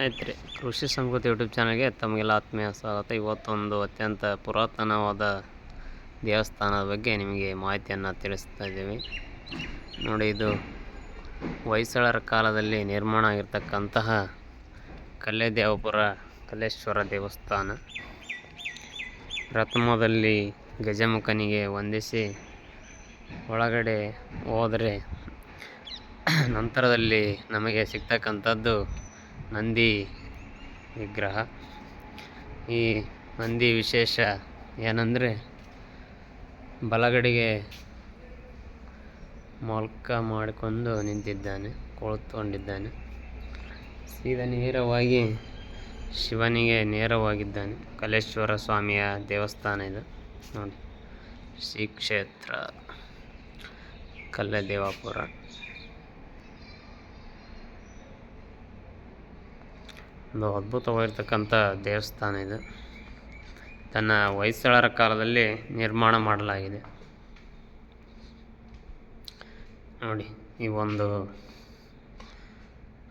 ಆಯ್ತು ರೀ. ಕೃಷಿ ಸಂಸ್ಕೃತಿ ಯೂಟ್ಯೂಬ್ ಚಾನಲ್ಗೆ ತಮಗೆಲ್ಲ ಆತ್ಮೀಯ ಸ್ವಾಗತ. ಇವತ್ತೊಂದು ಅತ್ಯಂತ ಪುರಾತನವಾದ ದೇವಸ್ಥಾನದ ಬಗ್ಗೆ ನಿಮಗೆ ಮಾಹಿತಿಯನ್ನು ತಿಳಿಸ್ತಾ ಇದ್ದೀವಿ. ನೋಡಿ, ಇದು ಹೊಯ್ಸಳರ ಕಾಲದಲ್ಲಿ ನಿರ್ಮಾಣ ಆಗಿರ್ತಕ್ಕಂತಹ ಕಲ್ಲೇದೇವಪುರ ಕಲ್ಲೇಶ್ವರ ದೇವಸ್ಥಾನ. ಪ್ರಥಮದಲ್ಲಿ ಗಜಮುಖನಿಗೆ ವಂದಿಸಿ ಒಳಗಡೆ ಹೋದರೆ ನಂತರದಲ್ಲಿ ನಮಗೆ ಸಿಗ್ತಕ್ಕಂಥದ್ದು ನಂದಿ ವಿಗ್ರಹ. ಈ ನಂದಿ ವಿಶೇಷ ಏನಂದರೆ ಬಲಗಡೆಗೆ ಮೊಲ್ಕ ಮಾಡಿಕೊಂಡು ನಿಂತಿದ್ದಾನೆ, ಕುಳಿತುಕೊಂಡಿದ್ದಾನೆ. ಸೀದಾ ನೇರವಾಗಿ ಶಿವನಿಗೆ ನೇರವಾಗಿದ್ದಾನೆ. ಕಲ್ಲೇಶ್ವರ ಸ್ವಾಮಿಯ ದೇವಸ್ಥಾನ ಇದು ನೋಡಿ. ಶ್ರೀ ಕ್ಷೇತ್ರ ಕಲ್ಲೇದೇವಪುರ. ಒಂದು ಅದ್ಭುತವಾಗಿರ್ತಕ್ಕಂಥ ದೇವಸ್ಥಾನ ಇದು. ತನ್ನ ಹೊಯ್ಸಳರ ಕಾಲದಲ್ಲಿ ನಿರ್ಮಾಣ ಮಾಡಲಾಗಿದೆ. ನೋಡಿ, ಈ ಒಂದು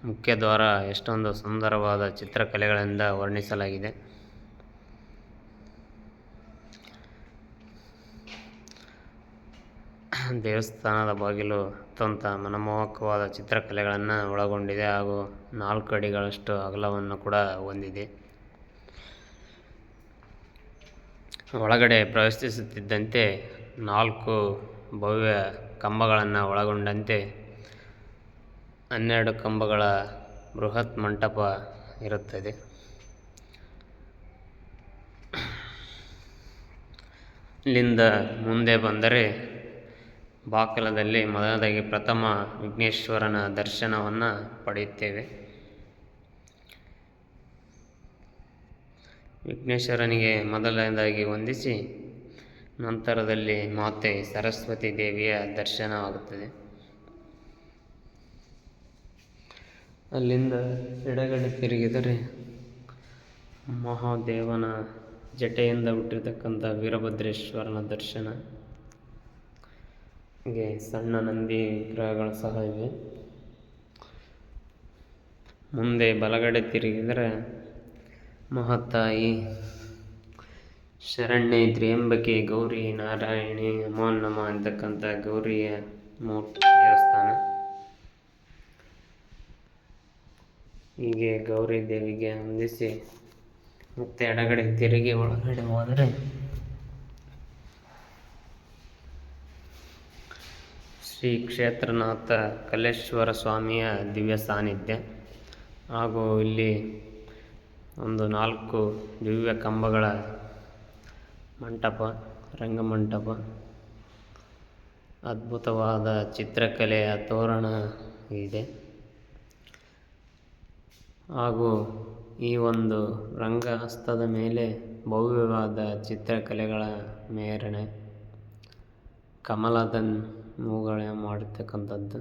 ಮುಖ್ಯ ದ್ವಾರ ಎಷ್ಟೊಂದು ಸುಂದರವಾದ ಚಿತ್ರಕಲೆಗಳಿಂದ ವರ್ಣಿಸಲಾಗಿದೆ. ದೇವಸ್ಥಾನದ ಬಾಗಿಲು ಅತ್ಯಂತ ಮನಮೋಹಕವಾದ ಚಿತ್ರಕಲೆಗಳನ್ನು ಒಳಗೊಂಡಿದೆ ಹಾಗೂ 4 ಅಡಿಗಳಷ್ಟು ಅಗಲವನ್ನು ಕೂಡ ಹೊಂದಿದೆ. ಒಳಗಡೆ ಪ್ರವೇಶಿಸುತ್ತಿದ್ದಂತೆ 4 ಭವ್ಯ ಕಂಬಗಳನ್ನು ಒಳಗೊಂಡಂತೆ 12 ಕಂಬಗಳ ಬೃಹತ್ ಮಂಟಪ ಇರುತ್ತದೆ. ಇಲ್ಲಿಂದ ಮುಂದೆ ಬಂದರೆ ಬಾಕಲದಲ್ಲಿ ಮೊದಲದಾಗಿ ಪ್ರಥಮ ವಿಘ್ನೇಶ್ವರನ ದರ್ಶನವನ್ನು ಪಡೆಯುತ್ತೇವೆ. ವಿಘ್ನೇಶ್ವರನಿಗೆ ಮೊದಲನೇದಾಗಿ ವಂದಿಸಿ ನಂತರದಲ್ಲಿ ಮಾತೆ ಸರಸ್ವತಿ ದೇವಿಯ ದರ್ಶನವಾಗುತ್ತದೆ. ಅಲ್ಲಿಂದ ಎಡಗಡೆ ತಿರುಗಿದರೆ ಮಹಾದೇವನ ಜಟೆಯಿಂದ ಹುಟ್ಟಿರ್ತಕ್ಕಂಥ ವೀರಭದ್ರೇಶ್ವರನ ದರ್ಶನ. ಹೀಗೆ ಸಣ್ಣ ನಂದಿ ವಿಗ್ರಹಗಳು ಸಹ ಇವೆ. ಮುಂದೆ ಬಲಗಡೆ ತಿರುಗಿದರೆ ಮಹಾತಾಯಿ ಶರಣ್ಯೆ ತ್ರ್ಯಂಬಕೆ ಗೌರಿ ನಾರಾಯಣಿ ನಮೋ ನಮಃ ಅಂತಕ್ಕಂಥ ಗೌರಿಯ ದೇವಸ್ಥಾನ. ಹೀಗೆ ಗೌರಿ ದೇವಿಗೆ ವಂದಿಸಿ ಮತ್ತೆ ಎಡಗಡೆ ತಿರುಗಿ ಒಳಗಡೆ ಹೋದರೆ ಶ್ರೀ ಕ್ಷೇತ್ರನಾಥ ಕಲ್ಲೇಶ್ವರ ಸ್ವಾಮಿಯ ದಿವ್ಯ ಸಾನ್ನಿಧ್ಯ ಹಾಗೂ ಇಲ್ಲಿ ಒಂದು 4 ದಿವ್ಯ ಕಂಬಗಳ ಮಂಟಪ, ರಂಗಮಂಟಪ, ಅದ್ಭುತವಾದ ಚಿತ್ರಕಲೆಯ ತೋರಣ ಇದೆ. ಹಾಗೂ ಈ ಒಂದು ರಂಗಹಸ್ತದ ಮೇಲೆ ಭವ್ಯವಾದ ಚಿತ್ರಕಲೆಗಳ ಮೇರಣೆ, ಕಮಲದ ಮೂಗಳ ಮಾಡಿರ್ತಕ್ಕಂಥದ್ದು.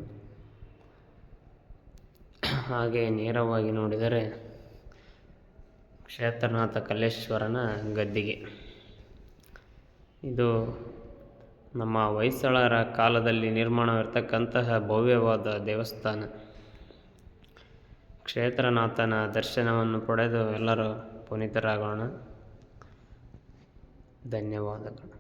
ಹಾಗೆ ನೇರವಾಗಿ ನೋಡಿದರೆ ಕ್ಷೇತ್ರನಾಥ ಕಲ್ಲೇಶ್ವರನ ಗದ್ದಿಗೆ. ಇದು ನಮ್ಮ ಹೊಯ್ಸಳರ ಕಾಲದಲ್ಲಿ ನಿರ್ಮಾಣವಿರ್ತಕ್ಕಂತಹ ಭವ್ಯವಾದ ದೇವಸ್ಥಾನ. ಕ್ಷೇತ್ರನಾಥನ ದರ್ಶನವನ್ನು ಪಡೆದು ಎಲ್ಲರೂ ಪುನೀತರಾಗೋಣ. ಧನ್ಯವಾದಗಳು.